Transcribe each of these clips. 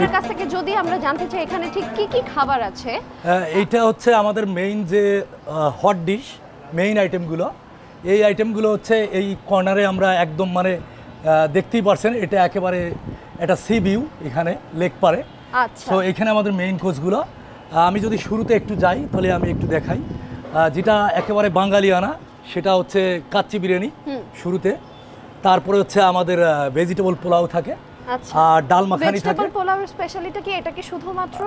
আপনার কাছ থেকে যদি আমরা জানতে চাই এখানে ঠিক কি কি খাবার আছে। এইটা হচ্ছে আমাদের মেইন যে হট ডিশ, মেইন আইটেমগুলো। এই আইটেমগুলো হচ্ছে এই কর্নারে আমরা একদম মানে দেখতেই পারছেন, এটা একেবারে একটা সি ভিউ, এখানে লেক পারে। আচ্ছা, তো এখানে আমাদের মেইন কোর্সগুলো। আমি যদি শুরুতে একটু যাই তাহলে আমি একটু দেখাই, যেটা একেবারে বাঙালিয়ানা, সেটা হচ্ছে কাচ্চি বিরিয়ানি শুরুতে। তারপরে হচ্ছে আমাদের ভেজিটেবল পোলাও থাকে, আর ডাল মাখানি থাকে। ভেজিটেবল পোলাওর স্পেশালিটি কি? এটা কি শুধুমাত্র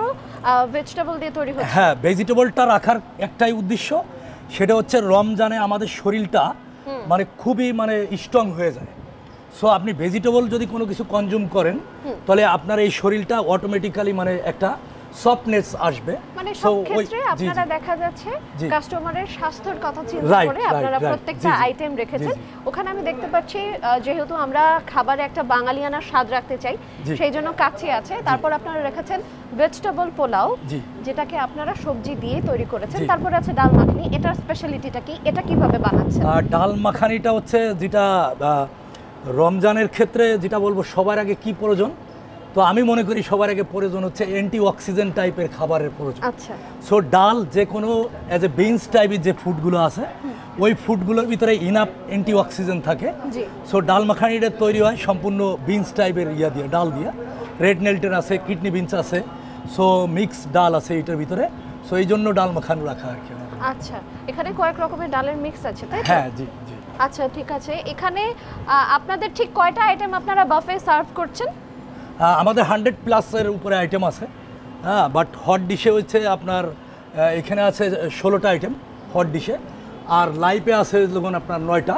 ভেজিটেবল দিয়ে তৈরি হচ্ছে? হ্যাঁ, ভেজিটেবলটা রাখার একটাই উদ্দেশ্য, সেটা হচ্ছে রমজানে আমাদের শরীরটা মানে খুবই মানে স্ট্রং হয়ে যায়। সো আপনি ভেজিটেবল যদি কোনো কিছু কনজিউম করেন তাহলে আপনার এই শরীরটা অটোমেটিক্যালি মানে একটা সফটনেস আসবে। মানে সব ক্ষেত্রে আপনারা দেখা যাচ্ছে কাস্টমারের স্বাস্থ্যের কথা চিন্তা করে আপনারা প্রত্যেকটা আইটেম রেখেছেন। ওখানে আমি দেখতে পাচ্ছি যেহেতু আমরা খাবারে একটা বাঙালিয়ানা স্বাদ রাখতে চাই সেই জন্য কাচ্চি আছে, তারপর আপনারা রেখেছেন ভেজিটেবল পোলাও যেটাকে আপনারা সবজি দিয়ে তৈরি করেছেন, তারপর আছে ডাল মাখানি। এটার স্পেশালিটিটা কি? এটা কিভাবে বানাচ্ছেন? ডাল মাখানিটা হচ্ছে যেটা রমজানের ক্ষেত্রে যেটা বলবো সবার আগে কি প্রয়োজন, তো আমি মনে করি সবার আগে প্রয়োজন হচ্ছে অ্যান্টি অক্সিজেন্ট টাইপের খাবারের প্রয়োজন। আচ্ছা, সো ডাল যে কোনো অ্যাজ এ বিনস টাইপের যে ফুডগুলো আছে ওই ফুডগুলোর ভিতরে ইনাফ অ্যান্টি অক্সিজেন্ট থাকে। সো ডাল মাখানিটা তৈরি হয় সম্পূর্ণ বিনস টাইপের দিয়ে, ডাল দিয়ে। রেড নেল্টের আছে, কিডনি বিনস আছে, সো মিক্স ডাল আছে এটার ভিতরে। সো এই জন্য ডাল মাখানো রাখা আর কি। আচ্ছা, এখানে কয়েক রকমের ডালের মিক্স আছে, তাই? হ্যাঁ, জি জি। আচ্ছা, ঠিক আছে। এখানে আপনাদের ঠিক কয়টা আইটেম আপনারা বাফে সার্ভ করছেন? আমাদের 100+ উপরে আইটেম আছে। হ্যাঁ, বাট হট ডিশে হচ্ছে আপনার এখানে আছে 16টা আইটেম হট ডিশে, আর লাইভে আছে যখন আপনার 9টা।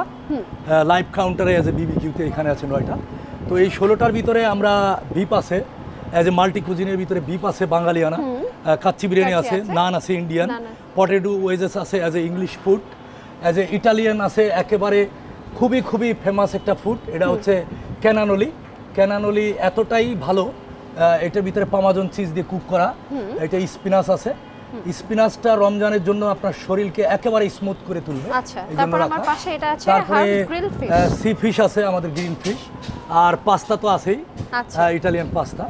লাইভ কাউন্টারে অ্যাজ এ বিবিকিউতে এখানে আছে 9টা। তো এই 16টার ভিতরে আমরা বিপ আছে অ্যাজ এ মাল্টি কুজিনের ভিতরে, বিপ আছে বাঙালিয়ানা, কাচ্চি বিরিয়ানি আছে, নান আছে ইন্ডিয়ান, পটেটো ওয়েজেস আছে as a English food, as a Italian আছে একেবারে খুবই খুবই ফেমাস একটা ফুড, এটা হচ্ছে ক্যানানোলি। ক্যানানোলি এতটাই ভালো, এটার ভিতরে পামাজন চিজ দিয়ে কুক করা। এটা স্পিনাচ আছে, স্পিনাচটা রমজানের জন্য আপনার শরীরকে একেবারে স্মুথ করে তুলবে। তারপরে সি ফিশ আছে আমাদের, গ্রিন ফিশ, আর পাস্তা তো আছেই, ইটালিয়ান পাস্তা।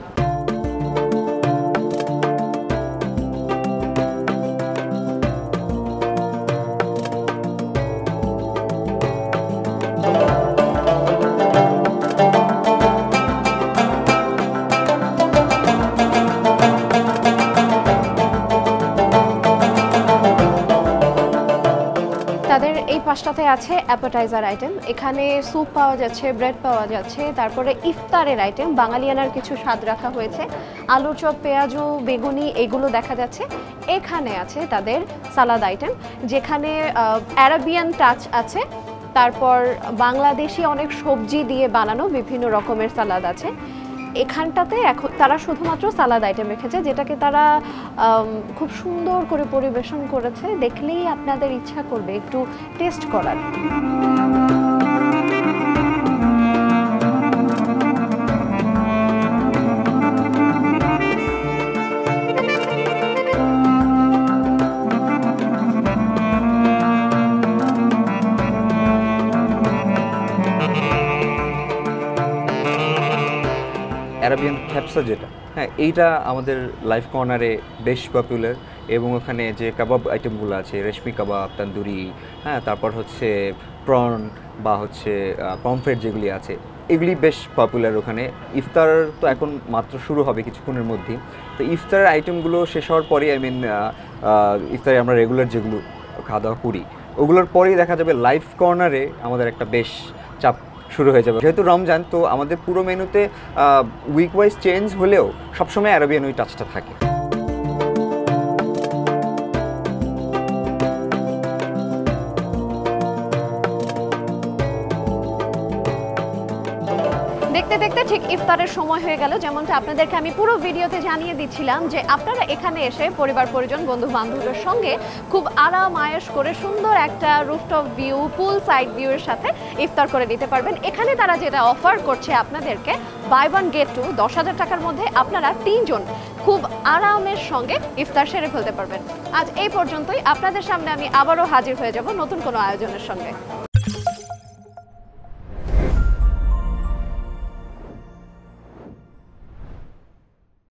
পাঁচটাতে আছে অ্যাপেটাইজার আইটেম, এখানে স্যুপ পাওয়া যাচ্ছে, ব্রেড পাওয়া যাচ্ছে, তারপরে ইফতারের আইটেম বাঙালিয়ানার কিছু স্বাদ রাখা হয়েছে, আলু চপ, পেঁয়াজু, বেগুনি এগুলো দেখা যাচ্ছে। এখানে আছে তাদের সালাদ আইটেম, যেখানে অ্যারাবিয়ান টাচ আছে, তারপর বাংলাদেশি অনেক সবজি দিয়ে বানানো বিভিন্ন রকমের সালাদ আছে। এখানটাতে এখন তারা শুধুমাত্র সালাদ আইটেম রেখেছে, যেটাকে তারা খুব সুন্দর করে পরিবেশন করেছে, দেখলেই আপনাদের ইচ্ছা করবে একটু টেস্ট করার। অ্যারাবিয়ান ক্যাপসা যেটা, হ্যাঁ, এইটা আমাদের লাইভ কর্নারে বেশ পপুলার, এবং ওখানে যে কাবাব আইটেমগুলো আছে, রেশমি কাবাব, তন্দুরি, হ্যাঁ, তারপর হচ্ছে প্রন বা হচ্ছে পমফ্রেট যেগুলি আছে, এগুলি বেশ পপুলার ওখানে। ইফতার তো এখন মাত্র শুরু হবে কিছুক্ষণের মধ্যেই, তো ইফতারের আইটেমগুলো শেষ হওয়ার পরেই ইফতারে আমরা রেগুলার যেগুলো খাওয়া দাওয়া করি ওগুলোর পরেই দেখা যাবে লাইভ কর্নারে আমাদের একটা বেশ চাপ শুরু হয়ে যাবে। যেহেতু রমজান, তো আমাদের পুরো মেনুতে উইক ওয়াইজ চেঞ্জ হলেও সবসময় অ্যারাবিয়ান ওই টাচটা থাকে। দেখতে দেখতে ঠিক ইফতারের সময় হয়ে গেল। যেমনটা আপনাদেরকে আমি পুরো ভিডিওতে জানিয়ে দিচ্ছিলাম যে আপনারা এখানে এসে পরিবার পরিজন বন্ধু বান্ধবের সঙ্গে খুব আরাম আয়েশ করে সুন্দর একটা রুফটপ ভিউ, পুল সাইড ভিউয়ের সাথে ইফতার করে নিতে পারবেন। এখানে তারা যেটা অফার করছে আপনাদেরকে, বাই ওয়ান গেট টু, 10,000 টাকার মধ্যে আপনারা 3 জন খুব আরামের সঙ্গে ইফতার সেরে ফেলতে পারবেন। আজ এই পর্যন্তই। আপনাদের সামনে আমি আবারও হাজির হয়ে যাব নতুন কোনো আয়োজনের সঙ্গে।